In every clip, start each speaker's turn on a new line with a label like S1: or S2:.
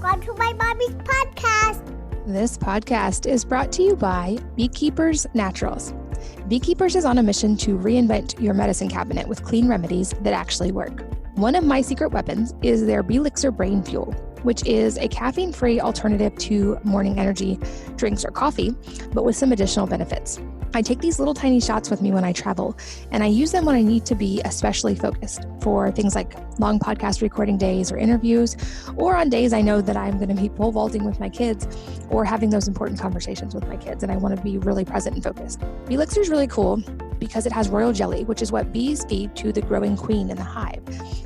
S1: Welcome to my mommy's podcast.
S2: This podcast is brought to you by Beekeepers Naturals. Beekeepers is on a mission to reinvent your medicine cabinet with clean remedies that actually work. One of my secret weapons is their Beelixir Brain Fuel, which is a caffeine-free alternative to morning energy drinks or coffee, but with some additional benefits. I take these little tiny shots with me when I travel, and I use them when I need to be especially focused for things like long podcast recording days or interviews, or on days I know that I'm going to be pole vaulting with my kids or having those important conversations with my kids, and I want to be really present and focused. Beelixir is really cool because it has royal jelly, which is what bees feed to the growing queen in the hive.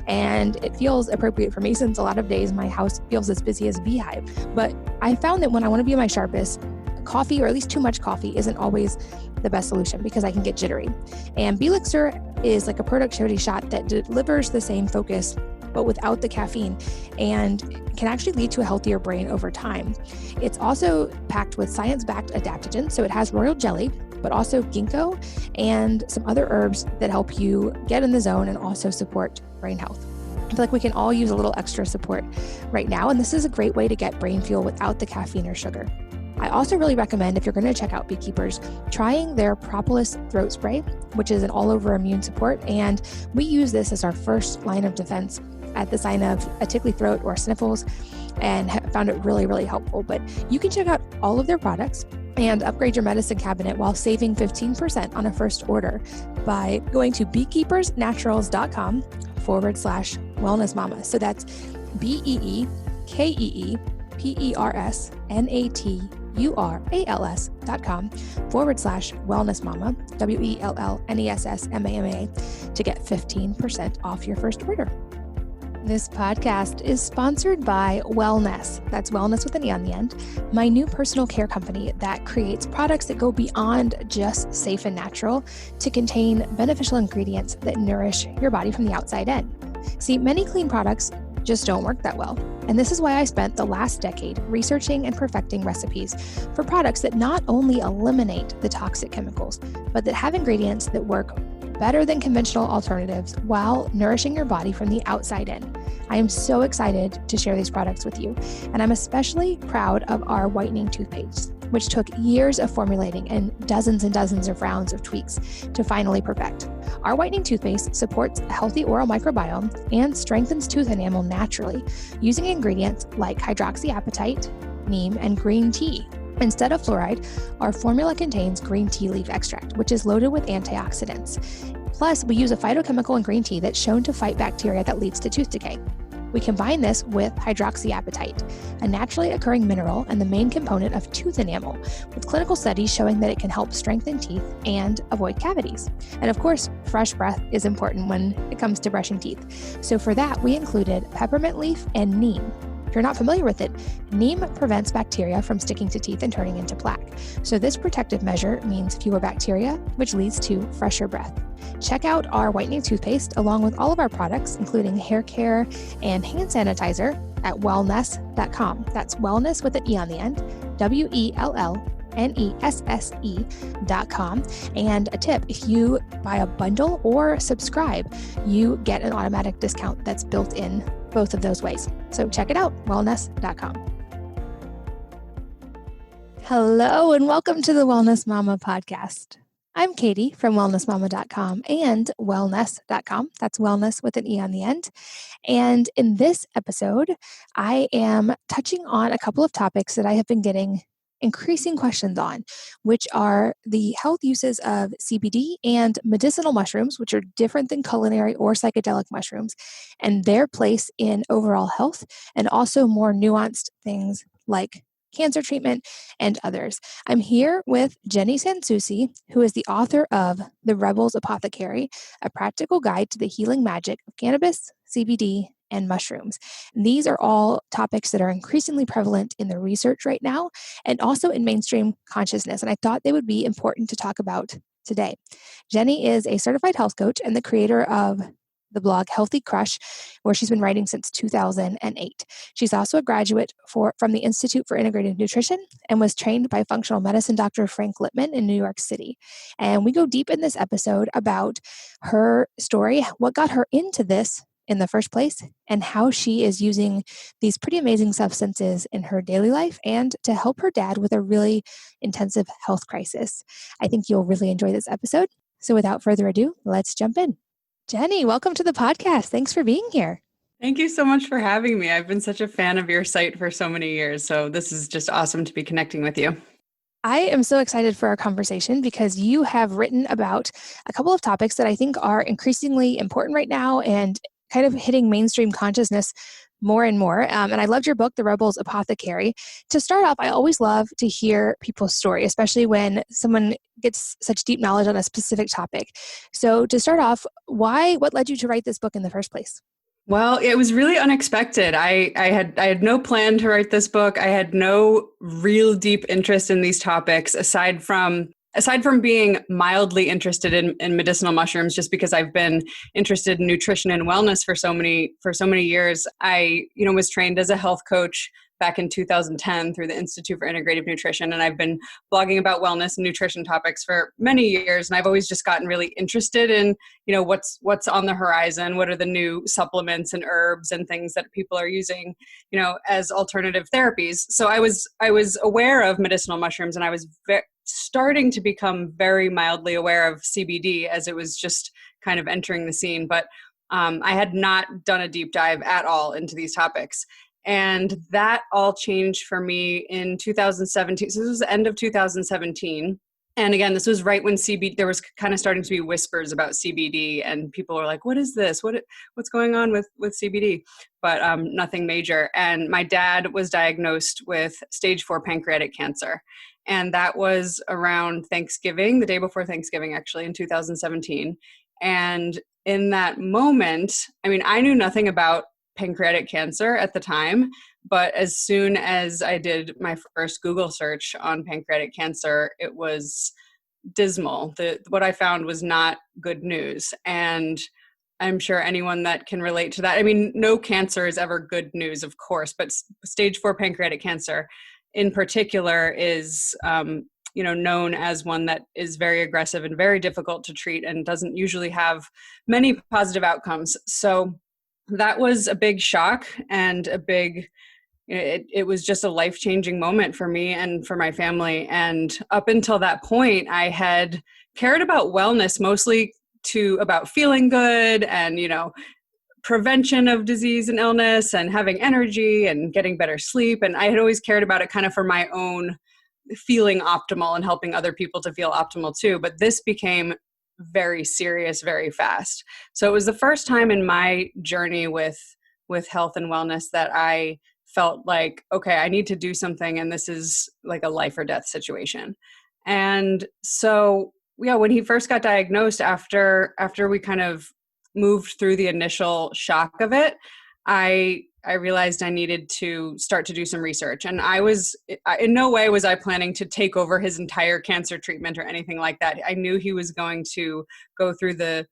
S2: And it feels appropriate for me since a lot of days my house feels as busy as a beehive. But I found that when I want to be at my sharpest, coffee, or at least too much coffee, isn't always the best solution because I can get jittery. And Beelixir is like a productivity shot that delivers the same focus but without the caffeine and can actually lead to a healthier brain over time. It's also packed with science-backed adaptogens, so it has royal jelly, but also ginkgo and some other herbs that help you get in the zone and also support brain health. I feel like we can all use a little extra support right now, and this is a great way to get brain fuel without the caffeine or sugar. I also really recommend, if you're going to check out Beekeepers, trying their propolis throat spray, which is an all-over immune support, and we use this as our first line of defense at the sign of a tickly throat or sniffles, and found it really, really helpful. But you can check out all of their products and upgrade your medicine cabinet while saving 15% on a first order by going to beekeepersnaturals.com/wellnessmama. So that's BEEKEEPERSNATURALS.com/wellnessmama, WELLNESSMAMA, to get 15% off your first order. This podcast is sponsored by Wellness. That's wellness with an E on the end, my new personal care company that creates products that go beyond just safe and natural to contain beneficial ingredients that nourish your body from the outside in. See, many clean products just don't work that well. And this is why I spent the last decade researching and perfecting recipes for products that not only eliminate the toxic chemicals, but that have ingredients that work better than conventional alternatives while nourishing your body from the outside in. I am so excited to share these products with you, and I'm especially proud of our whitening toothpaste, which took years of formulating and dozens of rounds of tweaks to finally perfect. Our whitening toothpaste supports a healthy oral microbiome and strengthens tooth enamel naturally using ingredients like hydroxyapatite, neem, and green tea. Instead of fluoride, our formula contains green tea leaf extract, which is loaded with antioxidants. Plus, we use a phytochemical in green tea that's shown to fight bacteria that leads to tooth decay. We combine this with hydroxyapatite, a naturally occurring mineral and the main component of tooth enamel, with clinical studies showing that it can help strengthen teeth and avoid cavities. And of course, fresh breath is important when it comes to brushing teeth. So for that, we included peppermint leaf and neem. If you're not familiar with it, neem prevents bacteria from sticking to teeth and turning into plaque. So this protective measure means fewer bacteria, which leads to fresher breath. Check out our whitening toothpaste along with all of our products, including hair care and hand sanitizer, at wellness.com. That's wellness with an E on the end, WELLNESSE.com. And a tip, if you buy a bundle or subscribe, you get an automatic discount that's built in both of those ways. So check it out, wellness.com. Hello, and welcome to the Wellness Mama podcast. I'm Katie from wellnessmama.com and wellness.com. That's wellness with an E on the end. And in this episode, I am touching on a couple of topics that I have been getting increasing questions on, which are the health uses of CBD and medicinal mushrooms, which are different than culinary or psychedelic mushrooms, and their place in overall health, and also more nuanced things like cancer treatment and others. I'm here with Jenny Sansusi, who is the author of The Rebel's Apothecary, a practical guide to the healing magic of cannabis, CBD, and mushrooms. And these are all topics that are increasingly prevalent in the research right now and also in mainstream consciousness. And I thought they would be important to talk about today. Jenny is a certified health coach and the creator of the blog Healthy Crush, where she's been writing since 2008. She's also a graduate from the Institute for Integrative Nutrition and was trained by functional medicine Dr. Frank Lipman in New York City. And we go deep in this episode about her story, what got her into this in the first place and how she is using these pretty amazing substances in her daily life and to help her dad with a really intensive health crisis. I think you'll really enjoy this episode. So without further ado, let's jump in. Jenny, welcome to the podcast. Thanks for being here.
S3: Thank you so much for having me. I've been such a fan of your site for so many years. So this is just awesome to be connecting with you.
S2: I am so excited for our conversation because you have written about a couple of topics that I think are increasingly important right now and kind of hitting mainstream consciousness more and more. And I loved your book, The Rebel's Apothecary. To start off, I always love to hear people's story, especially when someone gets such deep knowledge on a specific topic. So to start off, what led you to write this book in the first place?
S3: Well, it was really unexpected. I had no plan to write this book. I had no real deep interest in these topics aside from being mildly interested in medicinal mushrooms, just because I've been interested in nutrition and wellness for so many years. I, was trained as a health coach back in 2010 through the Institute for Integrative Nutrition. And I've been blogging about wellness and nutrition topics for many years. And I've always just gotten really interested in, what's on the horizon, what are the new supplements and herbs and things that people are using, as alternative therapies. So I was aware of medicinal mushrooms, and I was starting to become very mildly aware of CBD as it was just kind of entering the scene. But I had not done a deep dive at all into these topics. And that all changed for me in 2017. So this was the end of 2017. And again, this was right when CBD, there was kind of starting to be whispers about CBD, and people were like, what is this? What's going on with CBD? But nothing major. And my dad was diagnosed with stage 4 pancreatic cancer. And that was around Thanksgiving, the day before Thanksgiving, actually, in 2017. And in that moment, I knew nothing about pancreatic cancer at the time, but as soon as I did my first Google search on pancreatic cancer, it was dismal. What I found was not good news. And I'm sure anyone that can relate to that, no cancer is ever good news, of course, but stage 4 pancreatic cancer in particular is, known as one that is very aggressive and very difficult to treat and doesn't usually have many positive outcomes. So that was a big shock and it was just a life-changing moment for me and for my family. And up until that point, I had cared about wellness mostly about feeling good and, prevention of disease and illness and having energy and getting better sleep. And I had always cared about it kind of for my own feeling optimal and helping other people to feel optimal too. But this became very serious, very fast. So it was the first time in my journey with health and wellness that I felt like, okay, I need to do something, and this is like a life or death situation. And so, when he first got diagnosed, after we kind of moved through the initial shock of it, I realized I needed to start to do some research. And in no way was I planning to take over his entire cancer treatment or anything like that. I knew he was going to go through the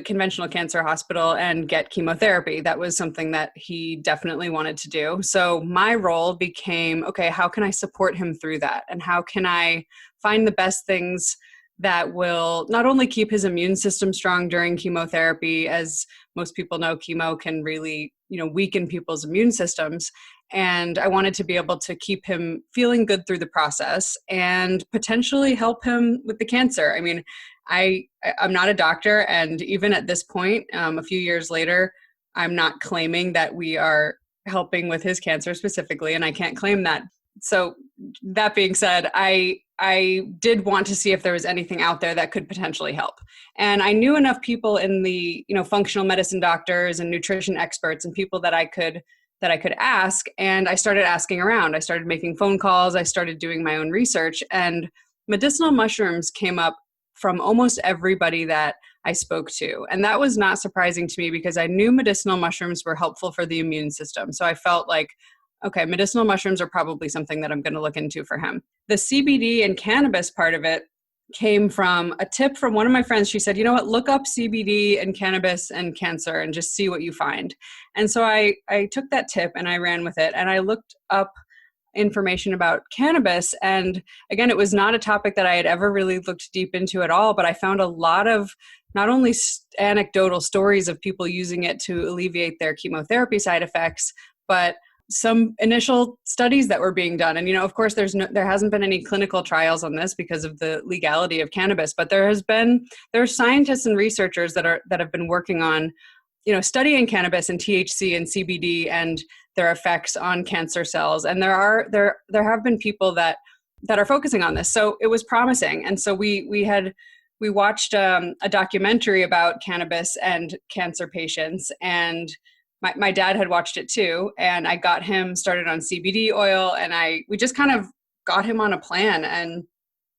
S3: conventional cancer hospital and get chemotherapy. That was something that he definitely wanted to do. So my role became, okay, how can I support him through that? And how can I find the best things that will not only keep his immune system strong during chemotherapy, as most people know, chemo can really, weaken people's immune systems. And I wanted to be able to keep him feeling good through the process and potentially help him with the cancer. I'm not a doctor. And even at this point, a few years later, I'm not claiming that we are helping with his cancer specifically, and I can't claim that. So that being said, I did want to see if there was anything out there that could potentially help. And I knew enough people in the, functional medicine doctors and nutrition experts and people that I could ask. And I started asking around. I started making phone calls. I started doing my own research, and medicinal mushrooms came up from almost everybody that I spoke to. And that was not surprising to me because I knew medicinal mushrooms were helpful for the immune system. So I felt like, okay, medicinal mushrooms are probably something that I'm going to look into for him. The CBD and cannabis part of it came from a tip from one of my friends. She said, you know what, look up CBD and cannabis and cancer and just see what you find. And so I took that tip and I ran with it. And I looked up information about cannabis. And again, it was not a topic that I had ever really looked deep into at all, but I found a lot of not only anecdotal stories of people using it to alleviate their chemotherapy side effects, but some initial studies that were being done. And, of course, there hasn't been any clinical trials on this because of the legality of cannabis, but there are scientists and researchers that have been working on, studying cannabis and THC and CBD and their effects on cancer cells. And there have been people that are focusing on this. So it was promising. And so we watched a documentary about cannabis and cancer patients, and my dad had watched it too, and I got him started on CBD oil, and we just kind of got him on a plan.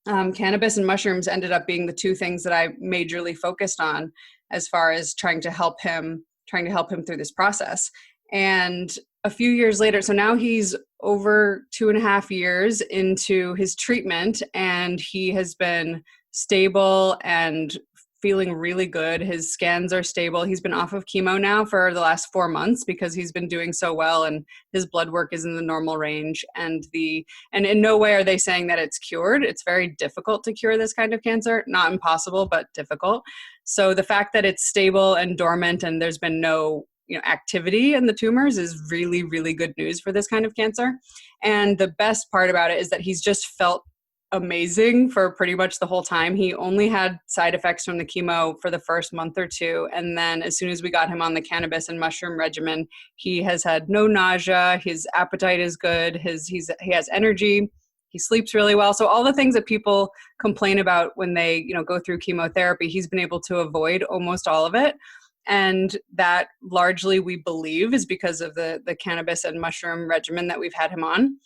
S3: And cannabis and mushrooms ended up being the two things that I majorly focused on as far as trying to help him through this process. And a few years later, so now he's over 2.5 years into his treatment, and he has been stable and feeling really good. His scans are stable. He's been off of chemo now for the last 4 months because he's been doing so well, and his blood work is in the normal range. And in no way are they saying that it's cured. It's very difficult to cure this kind of cancer. Not impossible, but difficult. So the fact that it's stable and dormant and there's been no activity in the tumors is really, really good news for this kind of cancer. And the best part about it is that he's just felt amazing for pretty much the whole time. He only had side effects from the chemo for the first month or two. And then as soon as we got him on the cannabis and mushroom regimen, he has had no nausea. His appetite is good. He has energy. He sleeps really well. So all the things that people complain about when they, go through chemotherapy, he's been able to avoid almost all of it. And that largely, we believe, is because of the cannabis and mushroom regimen that we've had him on.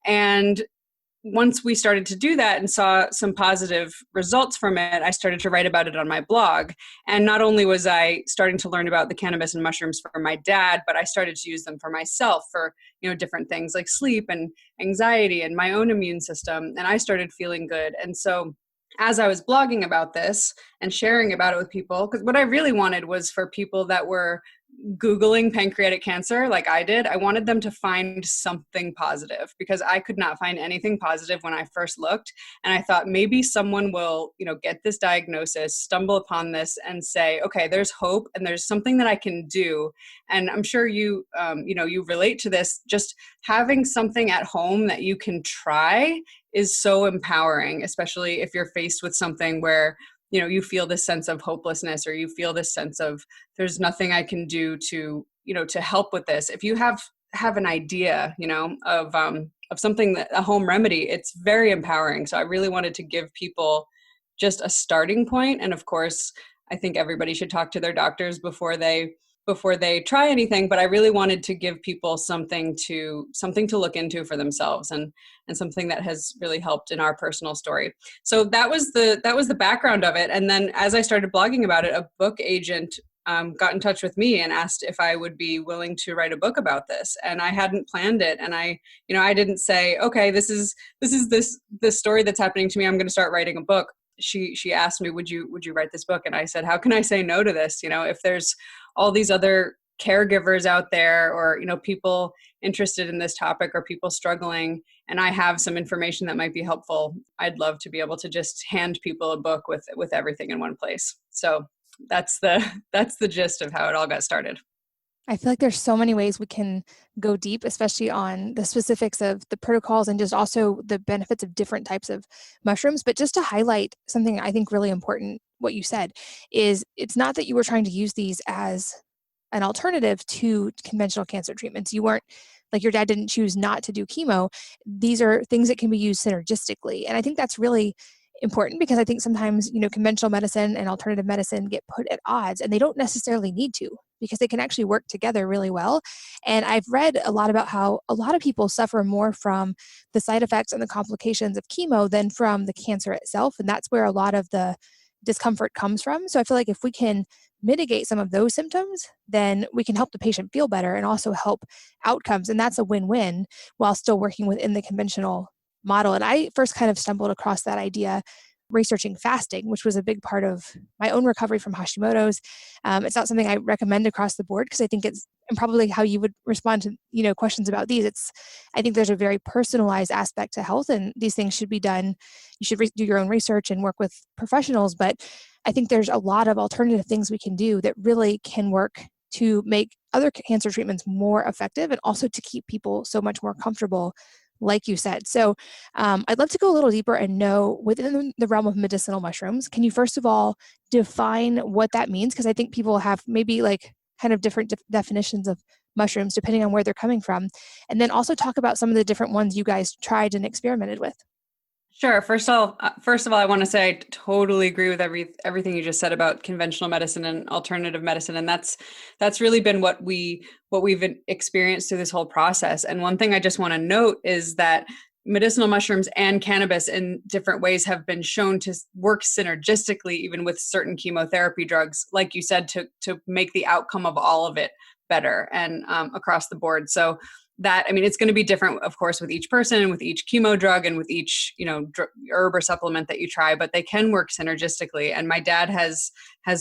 S3: And once we started to do that and saw some positive results from it, I started to write about it on my blog. And not only was I starting to learn about the cannabis and mushrooms for my dad, but I started to use them for myself for, different things like sleep and anxiety and my own immune system. And I started feeling good. And so as I was blogging about this and sharing about it with people, because what I really wanted was for people that were Googling pancreatic cancer like I did, I wanted them to find something positive, because I could not find anything positive when I first looked. And I thought maybe someone will, get this diagnosis, stumble upon this and say, okay, there's hope and there's something that I can do. And I'm sure you relate to this. Just having something at home that you can try is so empowering, especially if you're faced with something where you feel this sense of hopelessness, or you feel this sense of there's nothing I can do to help with this. If you have an idea, of something, a home remedy, it's very empowering. So I really wanted to give people just a starting point. And of course, I think everybody should talk to their doctors before they try anything, but I really wanted to give people something to look into for themselves, and something that has really helped in our personal story. So that was the background of it. And then as I started blogging about it, a book agent got in touch with me and asked if I would be willing to write a book about this. And I hadn't planned it. And I didn't say, okay, this is this story that's happening to me, I'm going to start writing a book. She asked me, would you write this book? And I said, how can I say no to this? If there's all these other caregivers out there, or, people interested in this topic, or people struggling, and I have some information that might be helpful, I'd love to be able to just hand people a book with everything in one place. So that's the gist of how it all got started.
S2: I feel like there's so many ways we can go deep, especially on the specifics of the protocols and just also the benefits of different types of mushrooms. But just to highlight something I think really important, what you said is it's not that you were trying to use these as an alternative to conventional cancer treatments. You weren't, like, your dad didn't choose not to do chemo. These are things that can be used synergistically. And I think that's really important, because I think sometimes, conventional medicine and alternative medicine get put at odds, and they don't necessarily need to, because they can actually work together really well. And I've read a lot about how a lot of people suffer more from the side effects and the complications of chemo than from the cancer itself. And that's where a lot of the discomfort comes from. So I feel like if we can mitigate some of those symptoms, then we can help the patient feel better and also help outcomes. And that's a win-win, while still working within the conventional model. And I first kind of stumbled across that idea researching fasting, which was a big part of my own recovery from Hashimoto's. It's not something I recommend across the board because I think it's, and probably how you would respond to, questions about these. I think there's a very personalized aspect to health, and these things should be done. You should do your own research and work with professionals, but I think there's a lot of alternative things we can do that really can work to make other cancer treatments more effective and also to keep people so much more comfortable, like you said. So I'd love to go a little deeper and know, within the realm of medicinal mushrooms, can you first of all define what that means? Because I think people have maybe like kind of different definitions of mushrooms depending on where they're coming from. And then also talk about some of the different ones you guys tried and experimented with.
S3: Sure. First of all, I want to say I totally agree with everything you just said about conventional medicine and alternative medicine, and that's really been what we've experienced through this whole process. And one thing I just want to note is that medicinal mushrooms and cannabis in different ways have been shown to work synergistically, even with certain chemotherapy drugs, like you said, to make the outcome of all of it better and across the board. So that, I mean, it's going to be different, of course, with each person and with each chemo drug and with each, herb or supplement that you try, but they can work synergistically. And my dad has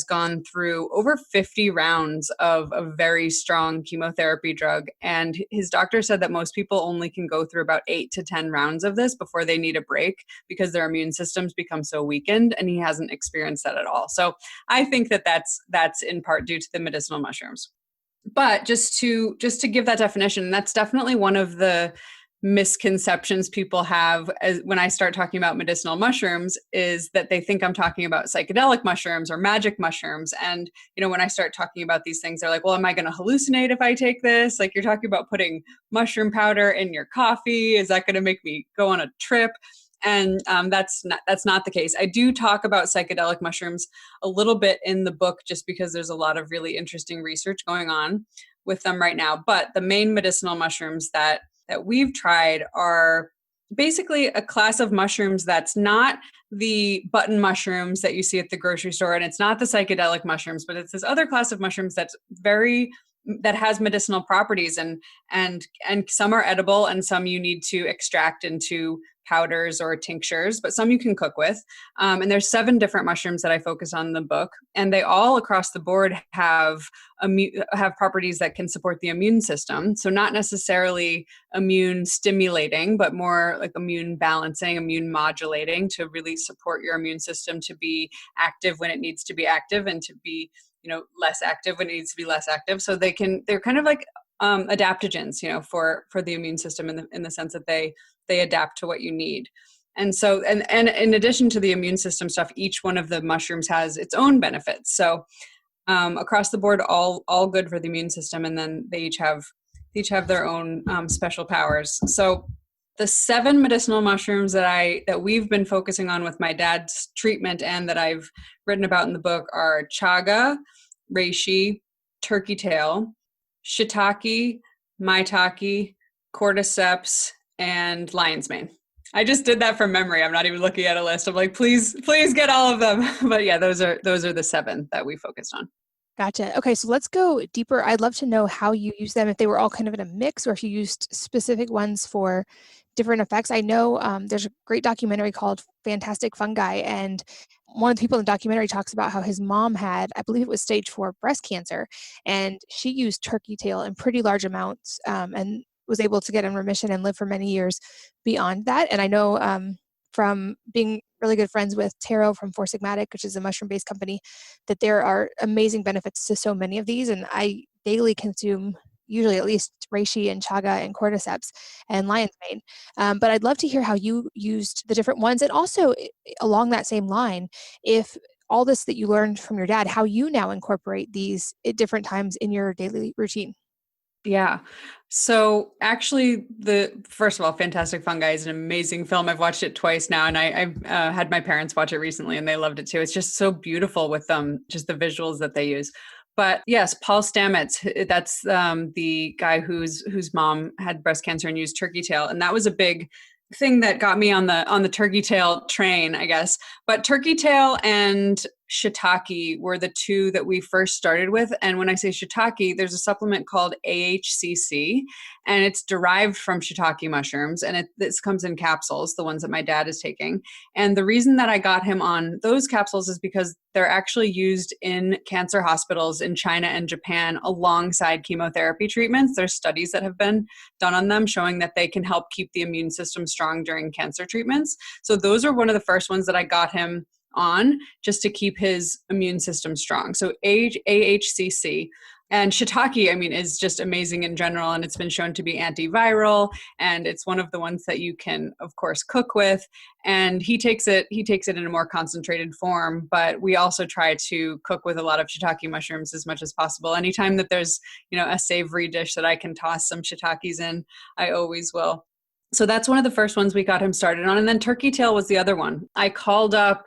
S3: gone through over 50 rounds of a very strong chemotherapy drug. And his doctor said that most people only can go through about 8 to 10 rounds of this before they need a break because their immune systems become so weakened, and he hasn't experienced that at all. So I think that that's in part due to the medicinal mushrooms. But just to give that definition, that's definitely one of the misconceptions people have when I start talking about medicinal mushrooms, is that they think I'm talking about psychedelic mushrooms or magic mushrooms. And, when I start talking about these things, they're like, well, am I going to hallucinate if I take this? Like, you're talking about putting mushroom powder in your coffee. Is that going to make me go on a trip? And that's not the case. I do talk about psychedelic mushrooms a little bit in the book, just because there's a lot of really interesting research going on with them right now. But the main medicinal mushrooms that we've tried are basically a class of mushrooms that's not the button mushrooms that you see at the grocery store, and it's not the psychedelic mushrooms, but it's this other class of mushrooms that has medicinal properties, and some are edible and some you need to extract into powders or tinctures, but some you can cook with. And there's 7 different mushrooms that I focus on in the book, and they all across the board have properties that can support the immune system. So not necessarily immune stimulating, but more like immune balancing, immune modulating, to really support your immune system to be active when it needs to be active, and to be less active when it needs to be less active. So they're kind of like adaptogens, for the immune system, in the sense that they adapt to what you need. And so, and in addition to the immune system stuff, each one of the mushrooms has its own benefits. So across the board, all good for the immune system. And then they each have their own special powers. So the 7 medicinal mushrooms that we've been focusing on with my dad's treatment, and that I've written about in the book, are chaga, reishi, turkey tail, shiitake, maitake, cordyceps, and lion's mane. I just did that from memory. I'm not even looking at a list. I'm like, please get all of them. But yeah, those are the 7 that we focused on.
S2: Gotcha. Okay, so let's go deeper. I'd love to know how you use them, if they were all kind of in a mix, or if you used specific ones for different effects. I know there's a great documentary called Fantastic Fungi, and one of the people in the documentary talks about how his mom had, I believe it was stage 4 breast cancer, and she used turkey tail in pretty large amounts, and was able to get in remission and live for many years beyond that. And I know from being really good friends with Taro from Four Sigmatic, which is a mushroom-based company, that there are amazing benefits to so many of these. And I daily consume usually at least reishi and chaga and cordyceps and lion's mane. But I'd love to hear how you used the different ones. And also along that same line, if all this that you learned from your dad, how you now incorporate these at different times in your daily routine.
S3: Yeah. So actually, first of all, Fantastic Fungi is an amazing film. I've watched it twice now, and I've had my parents watch it recently, and they loved it too. It's just so beautiful with just the visuals that they use. But yes, Paul Stamets, that's the guy whose mom had breast cancer and used turkey tail, and that was a big thing that got me on the turkey tail train, I guess. But turkey tail and shiitake were the two that we first started with. And when I say shiitake, there's a supplement called AHCC, and it's derived from shiitake mushrooms. And this comes in capsules, the ones that my dad is taking. And the reason that I got him on those capsules is because they're actually used in cancer hospitals in China and Japan alongside chemotherapy treatments. There's studies that have been done on them showing that they can help keep the immune system strong during cancer treatments. So those are one of the first ones that I got him on just to keep his immune system strong. So AHCC. And shiitake, I mean, is just amazing in general, and it's been shown to be antiviral, and it's one of the ones that you can, of course, cook with. And he takes it in a more concentrated form, but we also try to cook with a lot of shiitake mushrooms as much as possible. Anytime that there's, a savory dish that I can toss some shiitakes in, I always will. So that's one of the first ones we got him started on. And then turkey tail was the other one. I called up,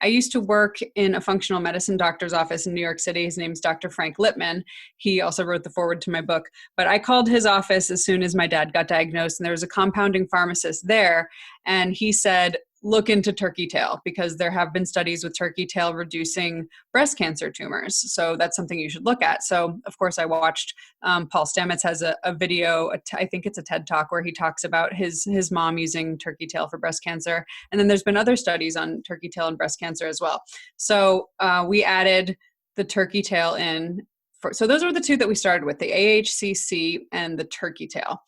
S3: I used to work in a functional medicine doctor's office in New York City. His name's Dr. Frank Lippman. He also wrote the foreword to my book. But I called his office as soon as my dad got diagnosed, and there was a compounding pharmacist there. And he said, look into turkey tail, because there have been studies with turkey tail reducing breast cancer tumors. So that's something you should look at. So of course I watched, Paul Stamets has a video, I think it's a TED Talk, where he talks about his mom using turkey tail for breast cancer. And then there's been other studies on turkey tail and breast cancer as well. So we added the turkey tail in. So those were the two that we started with, the AHCC and the turkey tail.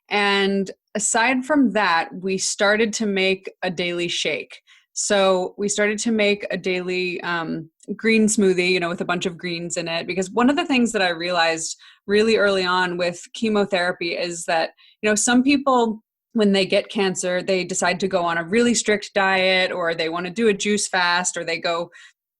S3: And aside from that, we started to make a daily shake. So we started to make a daily green smoothie, with a bunch of greens in it. Because one of the things that I realized really early on with chemotherapy is that, some people, when they get cancer, they decide to go on a really strict diet, or they want to do a juice fast, or they go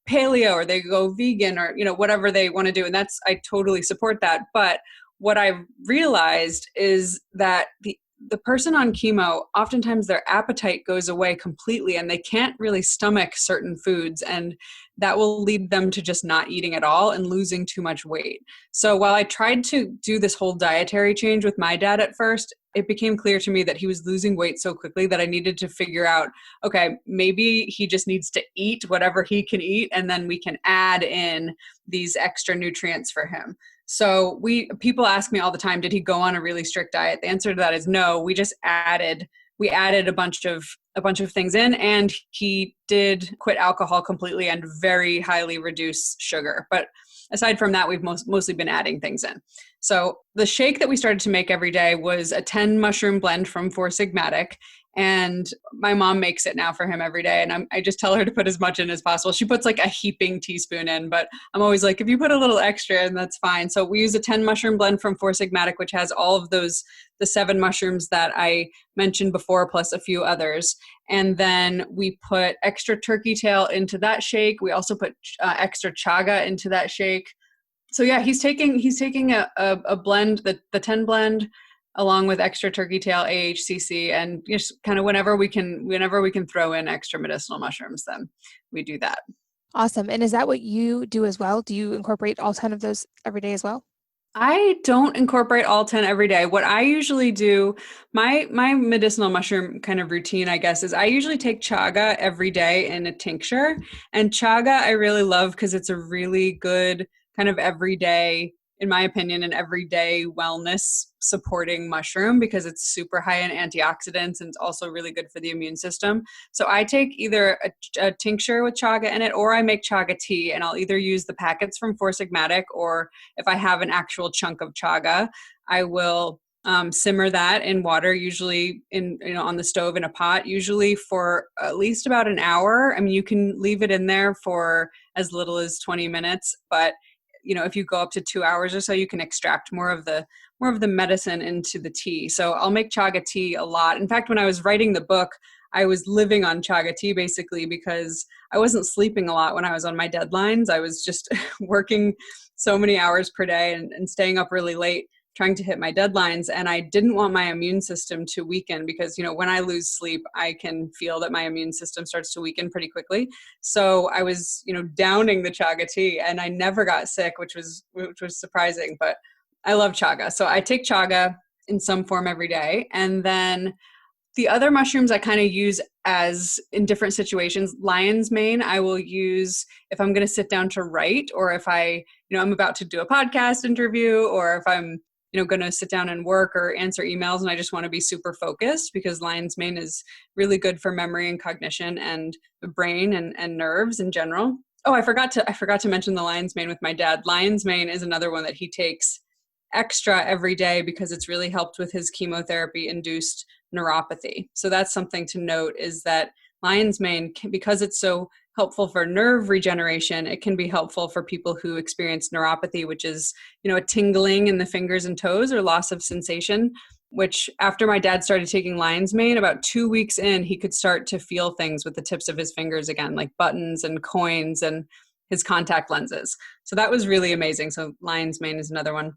S3: paleo, or they go vegan, or, whatever they want to do. And I totally support that. But what I've realized is that the person on chemo, oftentimes their appetite goes away completely, and they can't really stomach certain foods, and that will lead them to just not eating at all and losing too much weight. So while I tried to do this whole dietary change with my dad at first, it became clear to me that he was losing weight so quickly that I needed to figure out, okay, maybe he just needs to eat whatever he can eat, and then we can add in these extra nutrients for him. So people ask me all the time, did he go on a really strict diet? The answer to that is no. We just added a bunch of things in, and he did quit alcohol completely and very highly reduce sugar. But aside from that, we've mostly been adding things in. So the shake that we started to make every day was a 10 mushroom blend from Four Sigmatic. And my mom makes it now for him every day. And I just tell her to put as much in as possible. She puts like a heaping teaspoon in, but I'm always like, if you put a little extra in, that's fine. So we use a 10 mushroom blend from Four Sigmatic, which has all of the 7 mushrooms that I mentioned before, plus a few others. And then we put extra turkey tail into that shake. We also put extra chaga into that shake. So yeah, he's taking a blend, the 10 blend, along with extra turkey tail, AHCC, and just kind of whenever we can throw in extra medicinal mushrooms, then we do that.
S2: Awesome. And is that what you do as well? Do you incorporate all 10 of those every day as well?
S3: I don't incorporate all 10 every day. What I usually do, my medicinal mushroom kind of routine, I guess, is I usually take chaga every day in a tincture. And chaga I really love because it's a really good kind of everyday, in my opinion, an everyday wellness supporting mushroom, because it's super high in antioxidants and it's also really good for the immune system. So I take either a tincture with chaga in it, or I make chaga tea, and I'll either use the packets from Four Sigmatic, or if I have an actual chunk of chaga, I will simmer that in water, usually on the stove in a pot, usually for at least about an hour. I mean, you can leave it in there for as little as 20 minutes, but if you go up to 2 hours or so, you can extract more of the medicine into the tea. So I'll make chaga tea a lot. In fact, when I was writing the book, I was living on chaga tea basically because I wasn't sleeping a lot when I was on my deadlines. I was just working so many hours per day and staying up really late trying to hit my deadlines. And I didn't want my immune system to weaken because, when I lose sleep, I can feel that my immune system starts to weaken pretty quickly. So I was, downing the chaga tea, and I never got sick, which was surprising, but I love chaga. So I take chaga in some form every day. And then The other mushrooms I kind of use as in different situations. Lion's mane, I will use if I'm going to sit down to write, or if I'm about to do a podcast interview, or if I'm, going to sit down and work or answer emails and I just want to be super focused, because lion's mane is really good for memory and cognition and the brain and nerves in general. Oh, I forgot to mention the lion's mane with my dad. Lion's mane is another one that he takes extra every day because it's really helped with his chemotherapy-induced neuropathy. So that's something to note, is that lion's mane, because it's so helpful for nerve regeneration, it can be helpful for people who experience neuropathy, which is, a tingling in the fingers and toes or loss of sensation, which after my dad started taking lion's mane, about 2 weeks in, he could start to feel things with the tips of his fingers again, like buttons and coins and his contact lenses. So that was really amazing. So lion's mane is another one.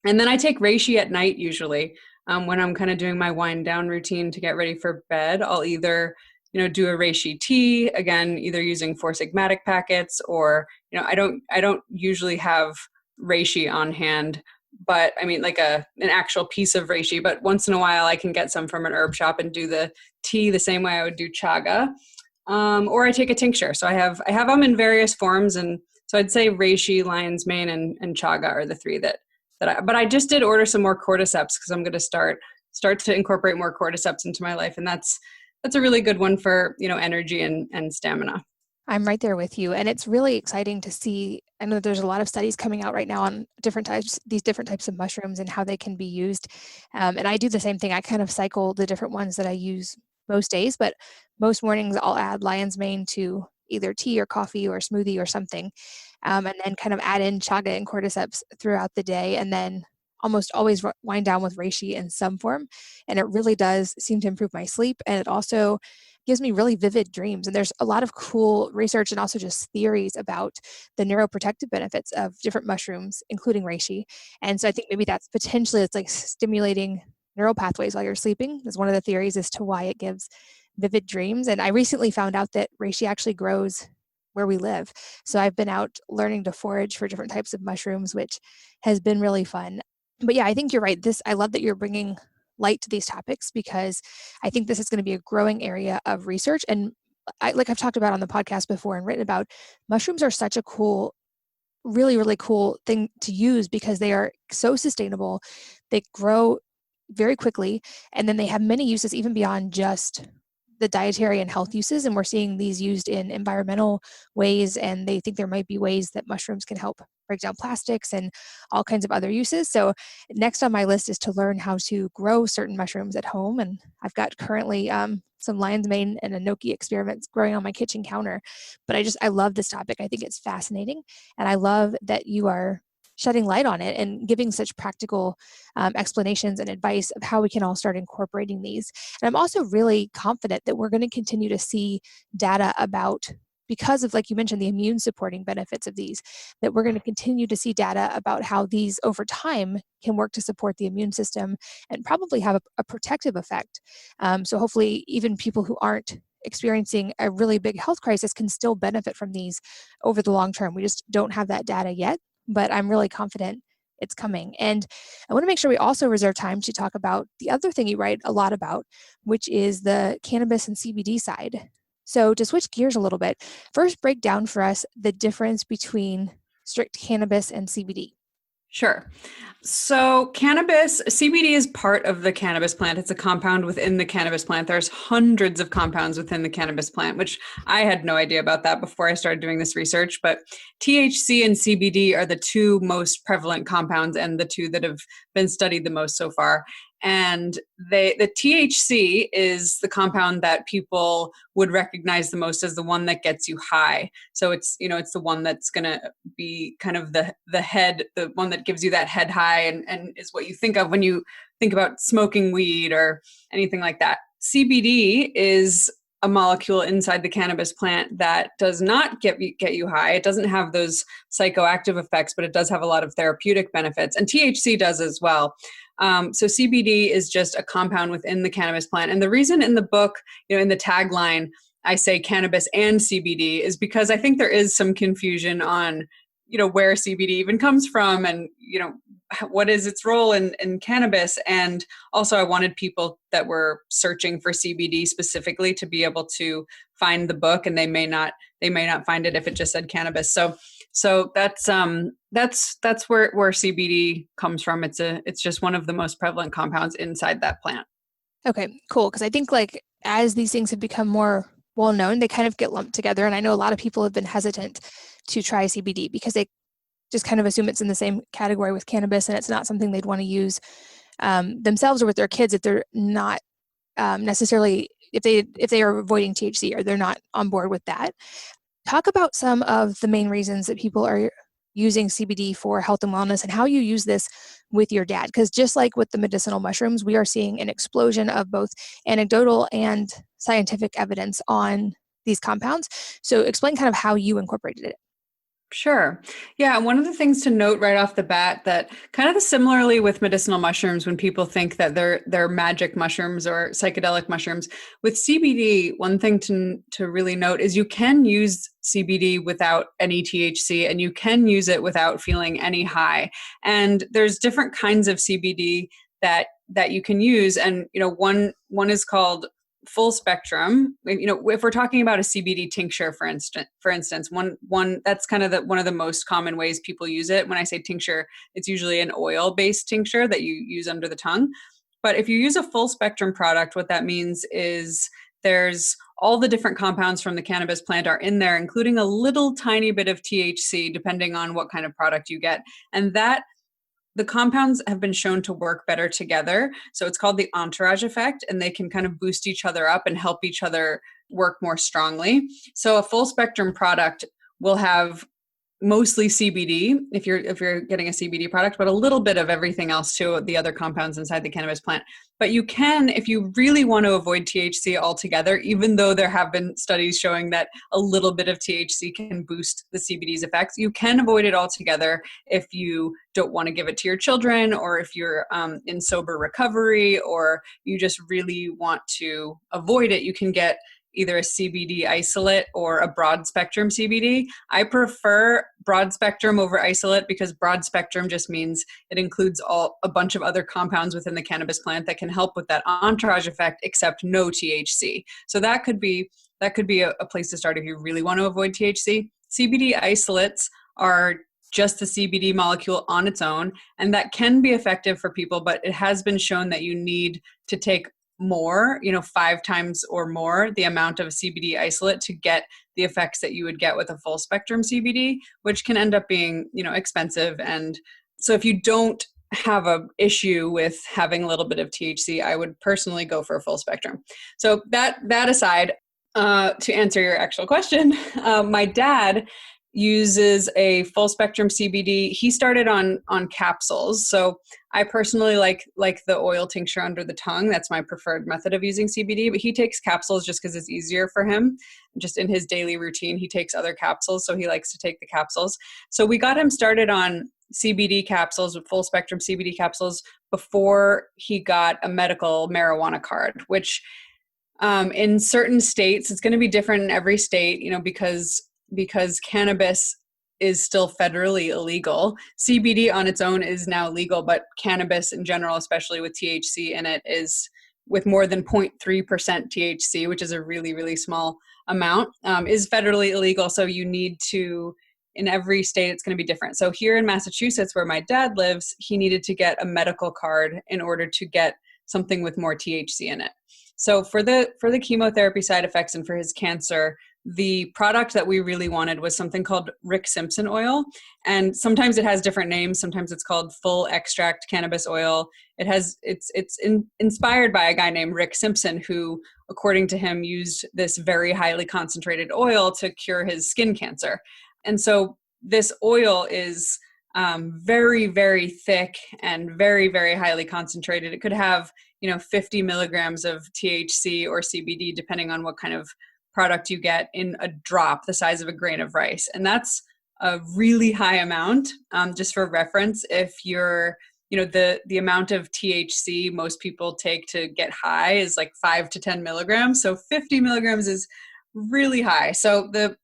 S3: And then I take reishi at night usually. When I'm kind of doing my wind down routine to get ready for bed, I'll either, do a reishi tea, again, either using Four Sigmatic packets, or, I don't usually have reishi on hand, but I mean like an actual piece of reishi, but once in a while I can get some from an herb shop and do the tea the same way I would do chaga. Or I take a tincture. So I have them in various forms. And so I'd say reishi, lion's mane, and chaga are the three but I just did order some more cordyceps because I'm going to start to incorporate more cordyceps into my life. And that's a really good one for, energy and stamina.
S2: I'm right there with you. And it's really exciting to see. I know there's a lot of studies coming out right now on these different types of mushrooms and how they can be used. And I do the same thing. I kind of cycle the different ones that I use most days, but most mornings I'll add lion's mane to either tea or coffee or smoothie or something. And then kind of add in chaga and cordyceps throughout the day. And then almost always wind down with reishi in some form. And it really does seem to improve my sleep. And it also gives me really vivid dreams. And there's a lot of cool research and also just theories about the neuroprotective benefits of different mushrooms, including reishi. And so I think maybe that's potentially, it's like stimulating neural pathways while you're sleeping. That's one of the theories as to why it gives vivid dreams. And I recently found out that reishi actually grows where we live. So I've been out learning to forage for different types of mushrooms, which has been really fun. But yeah, I think you're right. I love that you're bringing light to these topics, because I think this is going to be a growing area of research. And like I've talked about on the podcast before and written about, mushrooms are such a cool, really, really cool thing to use because they are so sustainable. They grow very quickly, and then they have many uses even beyond just the dietary and health uses. And we're seeing these used in environmental ways, and they think there might be ways that mushrooms can help break down plastics and all kinds of other uses. So next on my list is to learn how to grow certain mushrooms at home. And I've got currently some lion's mane and enoki experiments growing on my kitchen counter. But I love this topic. I think it's fascinating. And I love that you are shedding light on it and giving such practical explanations and advice of how we can all start incorporating these. And I'm also really confident that we're going to continue to see data about, because of, like you mentioned, the immune supporting benefits of these, that we're going to continue to see data about how these over time can work to support the immune system and probably have a protective effect. So hopefully even people who aren't experiencing a really big health crisis can still benefit from these over the long term. We just don't have that data yet, but I'm really confident it's coming. And I want to make sure we also reserve time to talk about the other thing you write a lot about, which is the cannabis and CBD side. So to switch gears a little bit, first break down for us the difference between strict cannabis and CBD.
S3: Sure. So CBD is part of the cannabis plant. It's a compound within the cannabis plant. There's hundreds of compounds within the cannabis plant, which I had no idea about that before I started doing this research. But THC and CBD are the two most prevalent compounds and the two that have been studied the most so far. And the THC is the compound that people would recognize the most as the one that gets you high. So it's the one that's going to be kind of the one that gives you that head high and is what you think of when you think about smoking weed or anything like that. CBD is a molecule inside the cannabis plant that does not get you high. It doesn't have those psychoactive effects, but it does have a lot of therapeutic benefits. And THC does as well. So CBD is just a compound within the cannabis plant. And the reason in the book, in the tagline, I say cannabis and CBD is because I think there is some confusion on where CBD even comes from and, what is its role in cannabis. And also I wanted people that were searching for CBD specifically to be able to find the book, and they may not find it if it just said cannabis. So that's where CBD comes from. It's just one of the most prevalent compounds inside that plant.
S2: Okay, cool. Because I think like as these things have become more well known, they kind of get lumped together. And I know a lot of people have been hesitant to try CBD because they just kind of assume it's in the same category with cannabis, and it's not something they'd want to use themselves or with their kids if they're not necessarily, if they are avoiding THC or they're not on board with that. Talk about some of the main reasons that people are using CBD for health and wellness and how you use this with your dad. Because just like with the medicinal mushrooms, we are seeing an explosion of both anecdotal and scientific evidence on these compounds. So explain kind of how you incorporated it.
S3: Sure. Yeah. One of the things to note right off the bat that kind of similarly with medicinal mushrooms, when people think that they're magic mushrooms or psychedelic mushrooms, with CBD, one thing to really note is you can use CBD without any THC, and you can use it without feeling any high. And there's different kinds of CBD that you can use. And, one is called full spectrum. If we're talking about a CBD tincture, for instance, one that's kind of one of the most common ways people use it. When I say tincture, it's usually an oil-based tincture that you use under the tongue. But if you use a full spectrum product, what that means is there's all the different compounds from the cannabis plant are in there, including a little tiny bit of THC, depending on what kind of product you get. And the compounds have been shown to work better together. So it's called the entourage effect, and they can kind of boost each other up and help each other work more strongly. So a full spectrum product will have mostly CBD if you're getting a CBD product, but a little bit of everything else too, the other compounds inside the cannabis plant. But you can, if you really want to avoid THC altogether, even though there have been studies showing that a little bit of THC can boost the CBD's effects, you can avoid it altogether if you don't want to give it to your children, or if you're in sober recovery, or you just really want to avoid it. You can get either a CBD isolate or a broad spectrum CBD. I prefer broad spectrum over isolate because broad spectrum just means it includes a bunch of other compounds within the cannabis plant that can help with that entourage effect, except no THC. So that could be a place to start if you really want to avoid THC. CBD isolates are just the CBD molecule on its own, and that can be effective for people, but it has been shown that you need to take more, 5 times or more the amount of CBD isolate to get the effects that you would get with a full spectrum CBD, which can end up being, expensive. And so if you don't have an issue with having a little bit of THC, I would personally go for a full spectrum. So that aside, to answer your actual question, my dad uses a full spectrum CBD. He started on capsules. So I personally like the oil tincture under the tongue. That's my preferred method of using CBD, but he takes capsules just because it's easier for him. Just in his daily routine, he takes other capsules. So he likes to take the capsules. So we got him started on CBD capsules, with full spectrum CBD capsules, before he got a medical marijuana card, which in certain states, it's going to be different in every state, because cannabis is still federally illegal. CBD on its own is now legal, but cannabis in general, especially with THC in it, is with more than 0.3% THC, which is a really, really small amount, is federally illegal. So you need to, in every state, it's going to be different. So here in Massachusetts, where my dad lives, he needed to get a medical card in order to get something with more THC in it. So for the chemotherapy side effects and for his cancer, the product that we really wanted was something called Rick Simpson oil. And sometimes it has different names. Sometimes it's called full extract cannabis oil. It's inspired by a guy named Rick Simpson, who, according to him, used this very highly concentrated oil to cure his skin cancer. And so this oil is very, very thick and very, very highly concentrated. It could have, 50 milligrams of THC or CBD, depending on what kind of product you get, in a drop the size of a grain of rice. And that's a really high amount. Just for reference, if you're, the amount of THC most people take to get high is like 5 to 10 milligrams. So 50 milligrams is really high. So the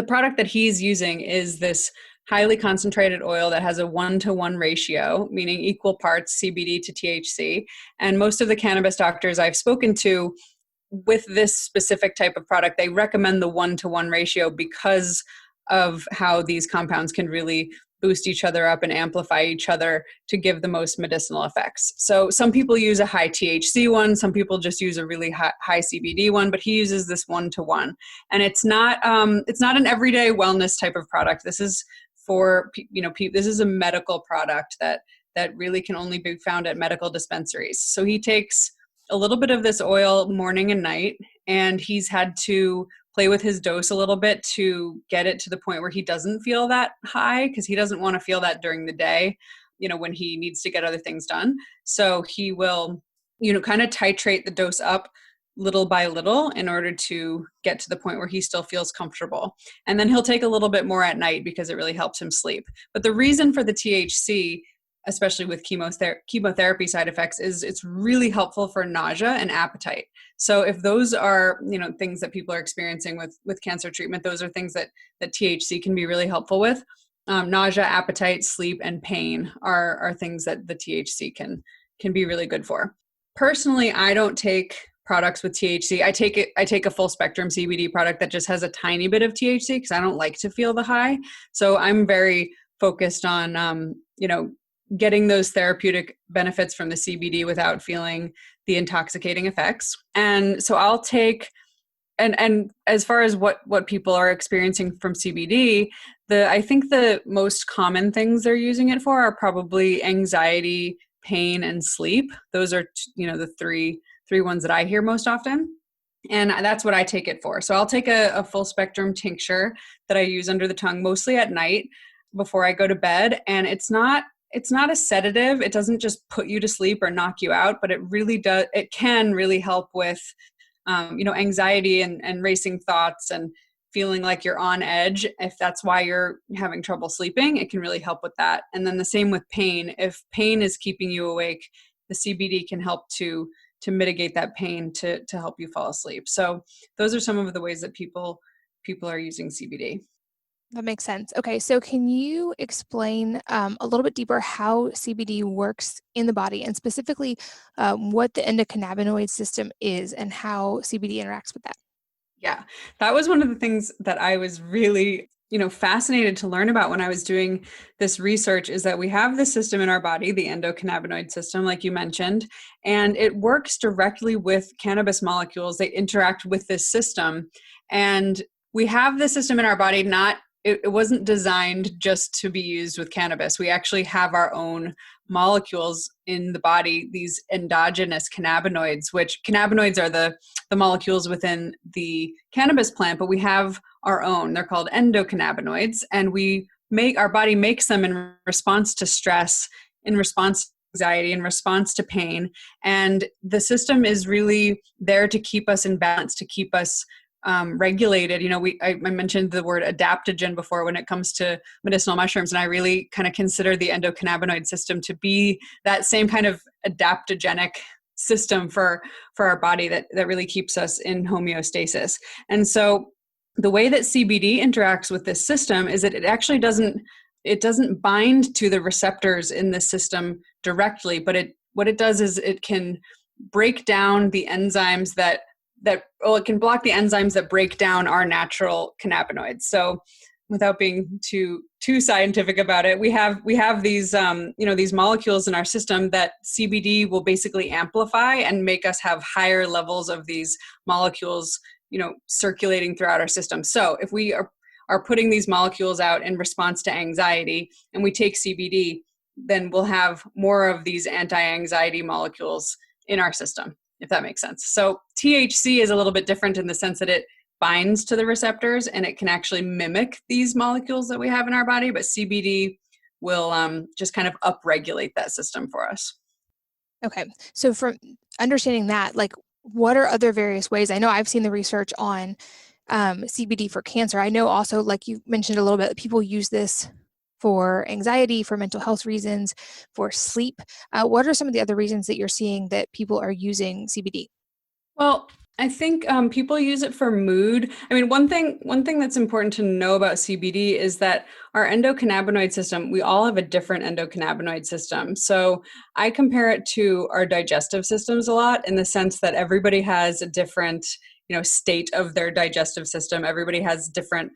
S3: product that he's using is this highly concentrated oil that has a 1-to-1 ratio, meaning equal parts CBD to THC. And most of the cannabis doctors I've spoken to with this specific type of product, they recommend the 1-to-1 ratio because of how these compounds can really boost each other up and amplify each other to give the most medicinal effects. So some people use a high THC one, some people just use a really high CBD one, but he uses this 1-to-1. And it's not an everyday wellness type of product. This is for, this is a medical product that really can only be found at medical dispensaries. So he takes a little bit of this oil morning and night, and he's had to play with his dose a little bit to get it to the point where he doesn't feel that high, because he doesn't want to feel that during the day, when he needs to get other things done. So he will, kind of titrate the dose up little by little in order to get to the point where he still feels comfortable. And then he'll take a little bit more at night because it really helps him sleep. But the reason for the THC, especially with chemotherapy side effects, is it's really helpful for nausea and appetite. So if those are, things that people are experiencing with cancer treatment, those are things that THC can be really helpful with. Nausea, appetite, sleep, and pain are things that the THC can be really good for. Personally, I don't take products with THC. I take a full spectrum CBD product that just has a tiny bit of THC because I don't like to feel the high. So I'm very focused on, getting those therapeutic benefits from the CBD without feeling the intoxicating effects. And so I'll take, and as far as what people are experiencing from CBD, I think the most common things they're using it for are probably anxiety, pain, and sleep. Those are, the three ones that I hear most often. And that's what I take it for. So I'll take a full spectrum tincture that I use under the tongue, mostly at night before I go to bed. And it's not a sedative. It doesn't just put you to sleep or knock you out, but it can really help with, anxiety and racing thoughts and feeling like you're on edge. If that's why you're having trouble sleeping, it can really help with that. And then the same with pain. If pain is keeping you awake, the CBD can help to mitigate that pain to help you fall asleep. So those are some of the ways that people are using CBD.
S2: That makes sense. Okay, so can you explain a little bit deeper how CBD works in the body, and specifically what the endocannabinoid system is and how CBD interacts with that?
S3: Yeah, that was one of the things that I was really, fascinated to learn about when I was doing this research, is that we have this system in our body, the endocannabinoid system, like you mentioned, and it works directly with cannabis molecules. They interact with this system, and we have this system in our body, it wasn't designed just to be used with cannabis. We actually have our own molecules in the body, these endogenous cannabinoids, which cannabinoids are the molecules within the cannabis plant, but we have our own. They're called endocannabinoids, and our body makes them in response to stress, in response to anxiety, in response to pain. And the system is really there to keep us in balance, to keep us regulated. I mentioned the word adaptogen before when it comes to medicinal mushrooms, and I really kind of consider the endocannabinoid system to be that same kind of adaptogenic system for our body that really keeps us in homeostasis. And so the way that CBD interacts with this system is that it actually doesn't bind to the receptors in the system directly, but what it does is it can break down the enzymes it can block the enzymes that break down our natural cannabinoids. So without being too scientific about it, we have these, these molecules in our system that CBD will basically amplify and make us have higher levels of these molecules, circulating throughout our system. So if we are putting these molecules out in response to anxiety and we take CBD, then we'll have more of these anti-anxiety molecules in our system, if that makes sense. So THC is a little bit different in the sense that it binds to the receptors and it can actually mimic these molecules that we have in our body, but CBD will just kind of upregulate that system for us.
S2: Okay. So from understanding that, what are other various ways? I know I've seen the research on CBD for cancer. I know also, like you mentioned a little bit, people use this for anxiety, for mental health reasons, for sleep. What are some of the other reasons that you're seeing that people are using CBD?
S3: Well, I think people use it for mood. I mean, one thing that's important to know about CBD is that our endocannabinoid system, we all have a different endocannabinoid system. So I compare it to our digestive systems a lot, in the sense that everybody has a different, state of their digestive system. Everybody has different,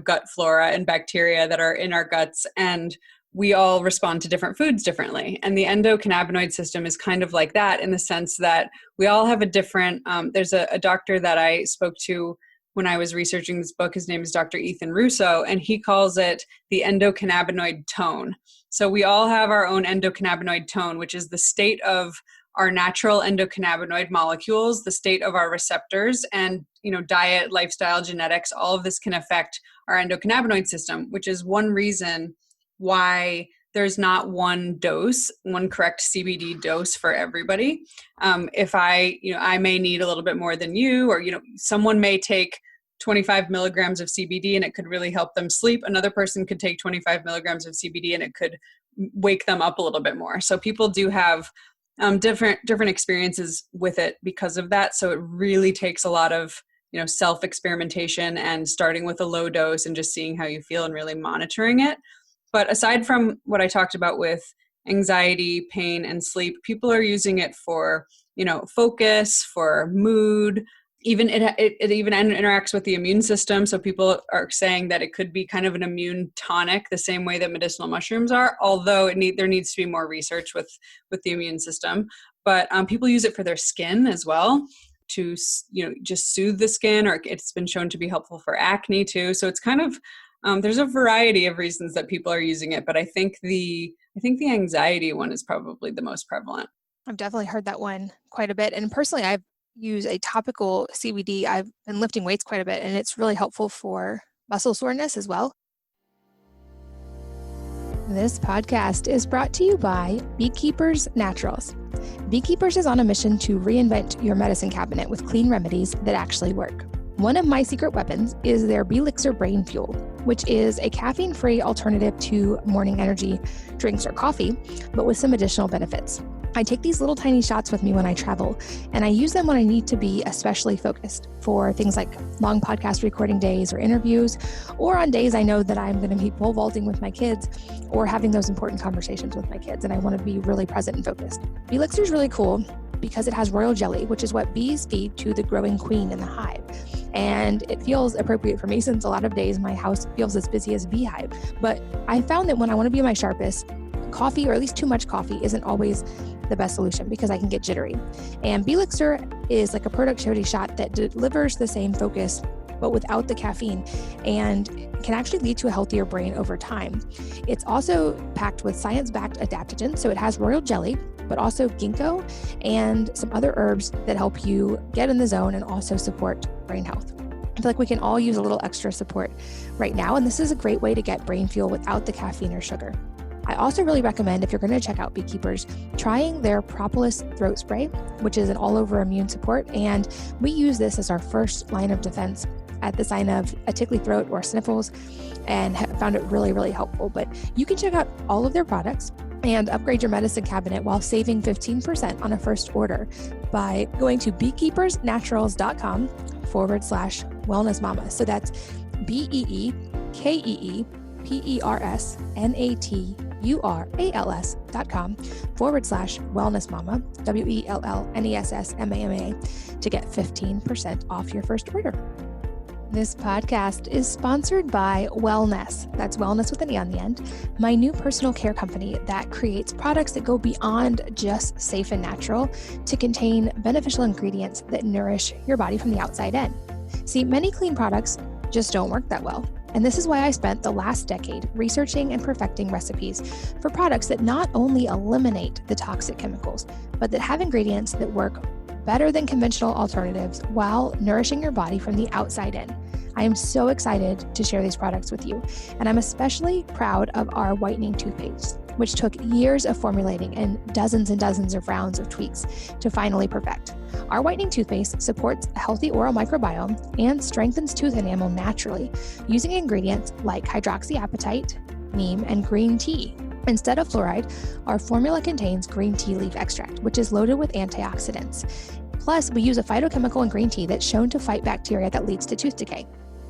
S3: gut flora and bacteria that are in our guts, and we all respond to different foods differently. And the endocannabinoid system is kind of like that, in the sense that we all have a different, there's a doctor that I spoke to when I was researching this book. His name is Dr. Ethan Russo, and he calls it the endocannabinoid tone. So we all have our own endocannabinoid tone, which is the state of our natural endocannabinoid molecules, the state of our receptors, and diet, lifestyle, genetics, all of this can affect our endocannabinoid system, which is one reason why there's not one correct CBD dose for everybody. If I may need a little bit more than you, or, someone may take 25 milligrams of CBD and it could really help them sleep. Another person could take 25 milligrams of CBD and it could wake them up a little bit more. So people do have different experiences with it because of that. So it really takes a lot of, self-experimentation and starting with a low dose and just seeing how you feel and really monitoring it. But aside from what I talked about with anxiety, pain, and sleep, people are using it for, focus, for mood. Even it even interacts with the immune system. So people are saying that it could be kind of an immune tonic, the same way that medicinal mushrooms are, although there needs to be more research with the immune system. But people use it for their skin as well, to, just soothe the skin, or it's been shown to be helpful for acne too. So it's kind of, there's a variety of reasons that people are using it, but I think the anxiety one is probably the most prevalent.
S2: I've definitely heard that one quite a bit. And personally, I've used a topical CBD. I've been lifting weights quite a bit, and it's really helpful for muscle soreness as well. This podcast is brought to you by Beekeepers Naturals. Beekeepers is on a mission to reinvent your medicine cabinet with clean remedies that actually work. One of my secret weapons is their Beelixir Brain Fuel, which is a caffeine-free alternative to morning energy drinks or coffee, but with some additional benefits. I take these little tiny shots with me when I travel, and I use them when I need to be especially focused for things like long podcast recording days or interviews, or on days I know that I'm going to be pole vaulting with my kids or having those important conversations with my kids, and I want to be really present and focused. Beelixir is really cool because it has royal jelly, which is what bees feed to the growing queen in the hive. And it feels appropriate for me, since a lot of days my house feels as busy as a beehive. But I found that when I want to be my sharpest, coffee, or at least too much coffee, isn't always the best solution because I can get jittery. And Beelixir is like a productivity shot that delivers the same focus but without the caffeine, and can actually lead to a healthier brain over time. It's also packed with science-backed adaptogens, so it has royal jelly, but also ginkgo and some other herbs that help you get in the zone and also support brain health. I feel like we can all use a little extra support right now, and this is a great way to get brain fuel without the caffeine or sugar. I also really recommend, if you're going to check out Beekeepers, trying their Propolis throat spray, which is an all-over immune support, and we use this as our first line of defense at the sign of a tickly throat or sniffles, and have found it really, really helpful. But you can check out all of their products and upgrade your medicine cabinet while saving 15% on a first order by going to beekeepersnaturals.com/wellnessmama. So that's BEEKEEPERSNATURALS.com/wellnessmama, WELLNESSMAMA, to get 15% off your first order. This podcast is sponsored by Wellness. That's wellness with an E on the end. My new personal care company that creates products that go beyond just safe and natural to contain beneficial ingredients that nourish your body from the outside in. See, many clean products just don't work that well. And this is why I spent the last decade researching and perfecting recipes for products that not only eliminate the toxic chemicals, but that have ingredients that work better than conventional alternatives while nourishing your body from the outside in. I am so excited to share these products with you, and I'm especially proud of our whitening toothpaste, which took years of formulating and dozens of rounds of tweaks to finally perfect. Our whitening toothpaste supports a healthy oral microbiome and strengthens tooth enamel naturally using ingredients like hydroxyapatite, neem, and green tea. Instead of fluoride, our formula contains green tea leaf extract, which is loaded with antioxidants. Plus, we use a phytochemical in green tea that's shown to fight bacteria that leads to tooth decay.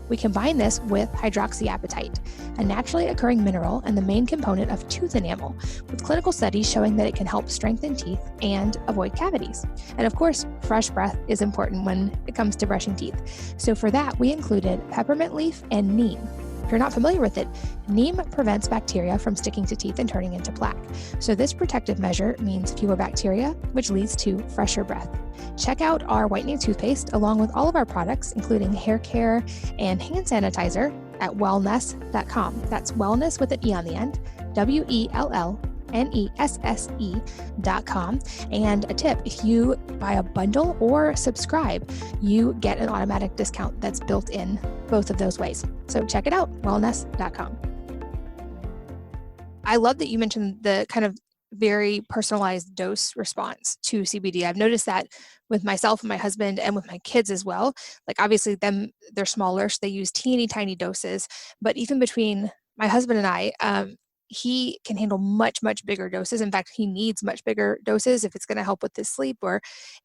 S2: We combine this with hydroxyapatite, a naturally occurring mineral and the main component of tooth enamel, with clinical studies showing that it can help strengthen teeth and avoid cavities. And of course, fresh breath is important when it comes to brushing teeth. So for that, we included peppermint leaf and neem. If you're not familiar with it, neem prevents bacteria from sticking to teeth and turning into plaque. So this protective measure means fewer bacteria, which leads to fresher breath. Check out our whitening toothpaste along with all of our products, including hair care and hand sanitizer at wellness.com. That's wellness with an E on the end, WELLNESSE.com. And a tip, if you buy a bundle or subscribe, you get an automatic discount that's built in both of those ways. So check it out, wellness.com. I love that you mentioned the kind of very personalized dose response to CBD. I've noticed that with myself and my husband and with my kids as well. Like obviously they're smaller, so they use teeny tiny doses. But even between my husband and I, he can handle much, much bigger doses. In fact, he needs much bigger doses if it's going to help with his sleep or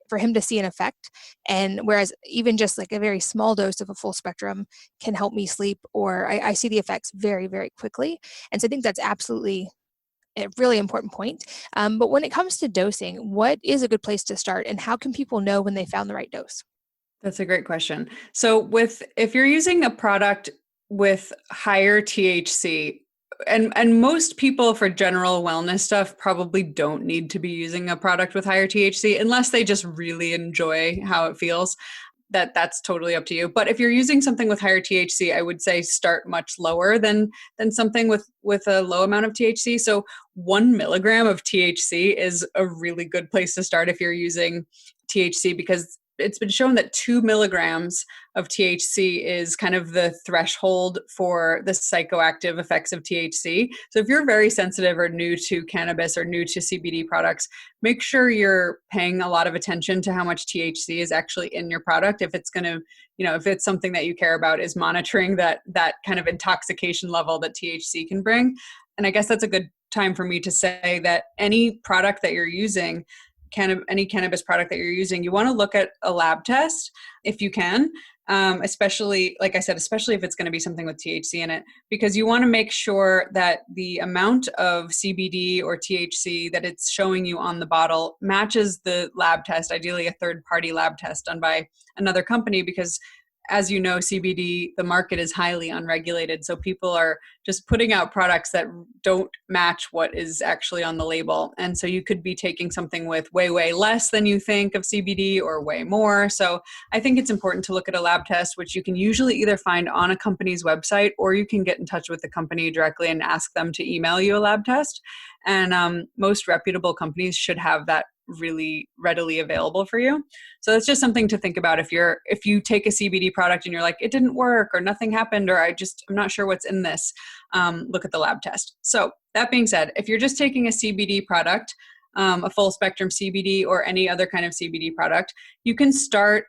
S2: for him to see an effect. And whereas even just like a very small dose of a full spectrum can help me sleep, or I see the effects very, very quickly. And so I think that's absolutely a really important point. But when it comes to dosing, what is a good place to start and how can people know when they found the right dose?
S3: That's a great question. So if you're using a product with higher THC, and most people for general wellness stuff probably don't need to be using a product with higher THC unless they just really enjoy how it feels. That's totally up to you. But if you're using something with higher THC, I would say start much lower than something with a low amount of THC. So 1 milligram of THC is a really good place to start if you're using THC, because it's been shown that 2 milligrams of THC is kind of the threshold for the psychoactive effects of THC. So if you're very sensitive or new to cannabis or new to CBD products, make sure you're paying a lot of attention to how much THC is actually in your product. If it's going to, if it's something that you care about, is monitoring that kind of intoxication level that THC can bring. And I guess that's a good time for me to say that any product that you're using, any cannabis product that you're using, you want to look at a lab test if you can, especially, like I said, especially if it's going to be something with THC in it, because you want to make sure that the amount of CBD or THC that it's showing you on the bottle matches the lab test, ideally a third-party lab test done by another company, because as you know, CBD, the market is highly unregulated. So people are just putting out products that don't match what is actually on the label. And so you could be taking something with way, way less than you think of CBD or way more. So I think it's important to look at a lab test, which you can usually either find on a company's website, or you can get in touch with the company directly and ask them to email you a lab test. And most reputable companies should have that really readily available for you. So that's just something to think about if you take a CBD product and you're like, it didn't work or nothing happened, or I'm not sure what's in this. Look at the lab test. So that being said, if you're just taking a CBD product, a full spectrum CBD or any other kind of CBD product, you can start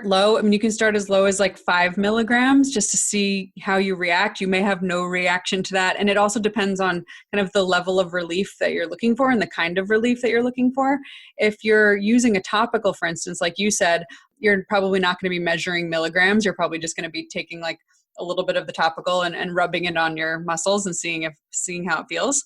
S3: low. I mean, you can start as low as like 5 milligrams just to see how you react. You may have no reaction to that. And it also depends on kind of the level of relief that you're looking for and the kind of relief that you're looking for. If you're using a topical, for instance, like you said, you're probably not going to be measuring milligrams. You're probably just going to be taking like a little bit of the topical and rubbing it on your muscles and seeing how it feels.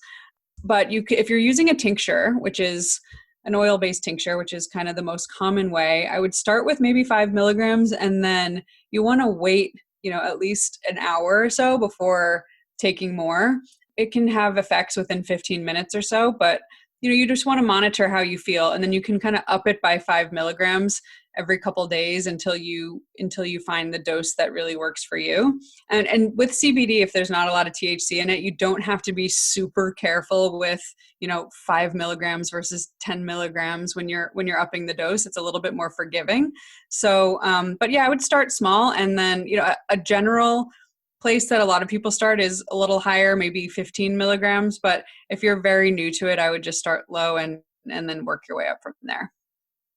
S3: But if you're using a tincture, which is an oil-based tincture, which is kind of the most common way, I would start with maybe 5 milligrams, and then you want to wait, at least an hour or so before taking more. It can have effects within 15 minutes or so, but you just want to monitor how you feel, and then you can kind of up it by 5 milligrams every couple days until you find the dose that really works for you. And with CBD, if there's not a lot of THC in it, you don't have to be super careful with 5 milligrams versus 10 milligrams when you're upping the dose. It's a little bit more forgiving. So, but yeah, I would start small, and then a general place that a lot of people start is a little higher, maybe 15 milligrams. But if you're very new to it, I would just start low and then work your way up from there.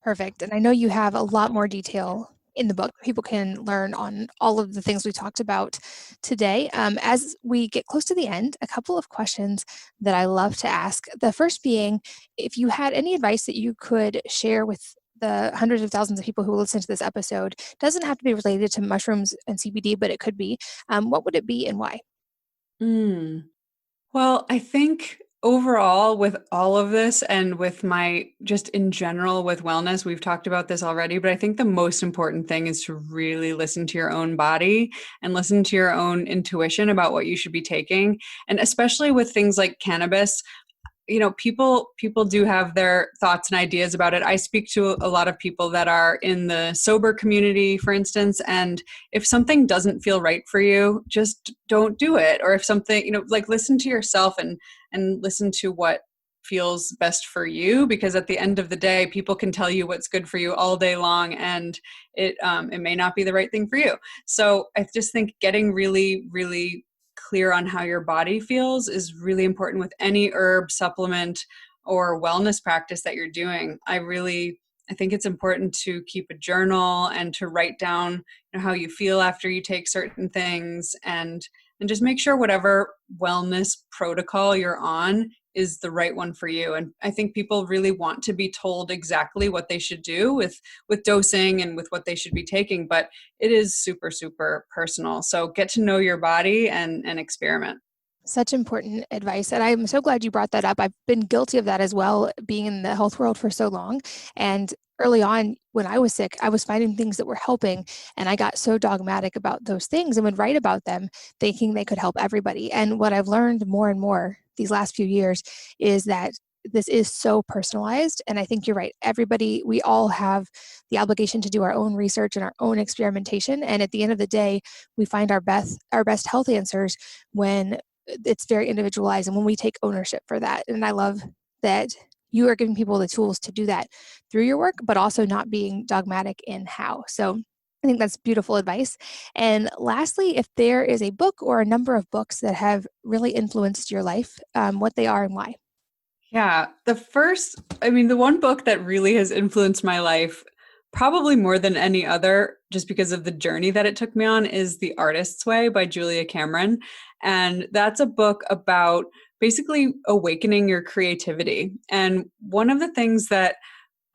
S2: Perfect. And I know you have a lot more detail in the book. People can learn on all of the things we talked about today. As we get close to the end, a couple of questions that I love to ask. The first being, if you had any advice that you could share with the hundreds of thousands of people who will listen to this episode doesn't have to be related to mushrooms and CBD, but it could be, what would it be and why?
S3: Well, I think overall, with all of this and with my just in general with wellness, we've talked about this already, but I think the most important thing is to really listen to your own body and listen to your own intuition about what you should be taking. And especially with things like cannabis, people do have their thoughts and ideas about it. I speak to a lot of people that are in the sober community, for instance, and if something doesn't feel right for you, just don't do it. Or if something, like listen to yourself and listen to what feels best for you, because at the end of the day, people can tell you what's good for you all day long, and it may not be the right thing for you. So I just think getting really, really clear on how your body feels is really important with any herb, supplement, or wellness practice that you're doing. I think it's important to keep a journal and to write down how you feel after you take certain things, and just make sure whatever wellness protocol you're on is the right one for you. And I think people really want to be told exactly what they should do with dosing and with what they should be taking, but it is super, super personal. So get to know your body and experiment.
S2: Such important advice. And I'm so glad you brought that up. I've been guilty of that as well, being in the health world for so long. And early on, when I was sick, I was finding things that were helping. And I got so dogmatic about those things and would write about them, thinking they could help everybody. And what I've learned more and more these last few years is that this is so personalized. And I think you're right. We all have the obligation to do our own research and our own experimentation. And at the end of the day, we find our best health answers when it's very individualized and when we take ownership for that. And I love that you are giving people the tools to do that through your work, but also not being dogmatic in how. So I think that's beautiful advice. And lastly, if there is a book or a number of books that have really influenced your life, what they are and why.
S3: Yeah, the one book that really has influenced my life, probably more than any other, just because of the journey that it took me on, is The Artist's Way by Julia Cameron. And that's a book about basically awakening your creativity. And one of the things that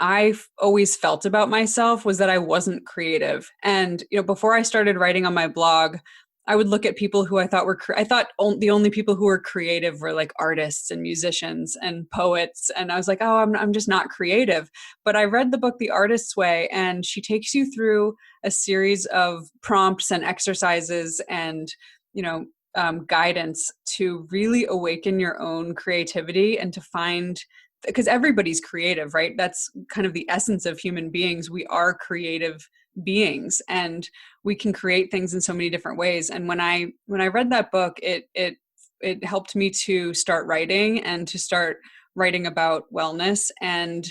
S3: I've always felt about myself was that I wasn't creative. And, before I started writing on my blog, I would look at people who I thought the only people who were creative were like artists and musicians and poets. And I was like, oh, I'm just not creative. But I read the book, The Artist's Way, and she takes you through a series of prompts and exercises and, guidance to really awaken your own creativity and to find, because everybody's creative, right? That's kind of the essence of human beings. We are creative beings and we can create things in so many different ways. And when I read that book, it helped me to start writing and to start writing about wellness. And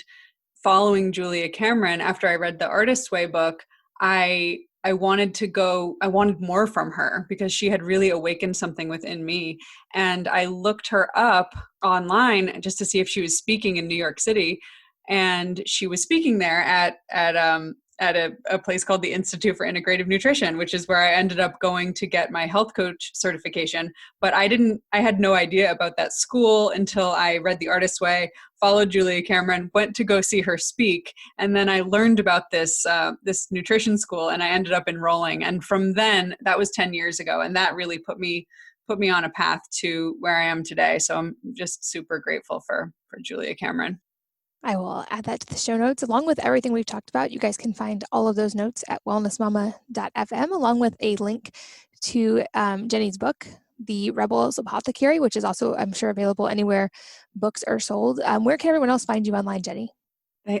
S3: following Julia Cameron, after I read the Artist's Way book, I wanted more from her because she had really awakened something within me. And I looked her up online just to see if she was speaking in New York City. And she was speaking there at a place called the Institute for Integrative Nutrition, which is where I ended up going to get my health coach certification. But I had no idea about that school until I read The Artist's Way, followed Julia Cameron, went to go see her speak. And then I learned about this nutrition school and I ended up enrolling. And from then, that was 10 years ago. And that really put me on a path to where I am today. So I'm just super grateful for Julia Cameron.
S2: I will add that to the show notes along with everything we've talked about. You guys can find all of those notes at wellnessmama.fm, along with a link to Jenny's book, The Rebel's Apothecary, which is also, I'm sure, available anywhere books are sold. Where can everyone else find you online, Jenny?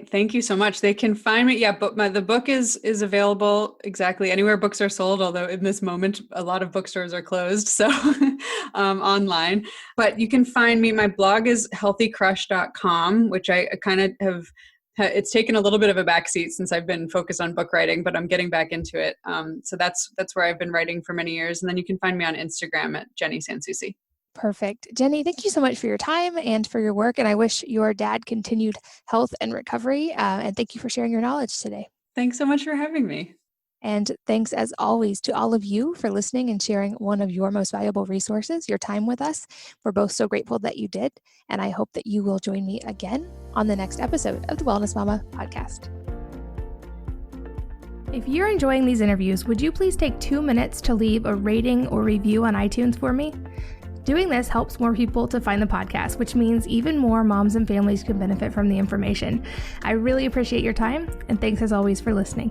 S3: Thank you so much. They can find me. Yeah, but the book is available exactly anywhere books are sold, although in this moment, a lot of bookstores are closed. So online, but you can find me. My blog is healthycrush.com, which I kind of it's taken a little bit of a backseat since I've been focused on book writing, but I'm getting back into it. So that's where I've been writing for many years. And then you can find me on Instagram at Jenny Sansusi.
S2: Perfect. Jenny, thank you so much for your time and for your work. And I wish your dad continued health and recovery. And thank you for sharing your knowledge today.
S3: Thanks so much for having me.
S2: And thanks, as always, to all of you for listening and sharing one of your most valuable resources, your time with us. We're both so grateful that you did. And I hope that you will join me again on the next episode of the Wellness Mama podcast. If you're enjoying these interviews, would you please take 2 minutes to leave a rating or review on iTunes for me? Doing this helps more people to find the podcast, which means even more moms and families can benefit from the information. I really appreciate your time, and thanks as always for listening.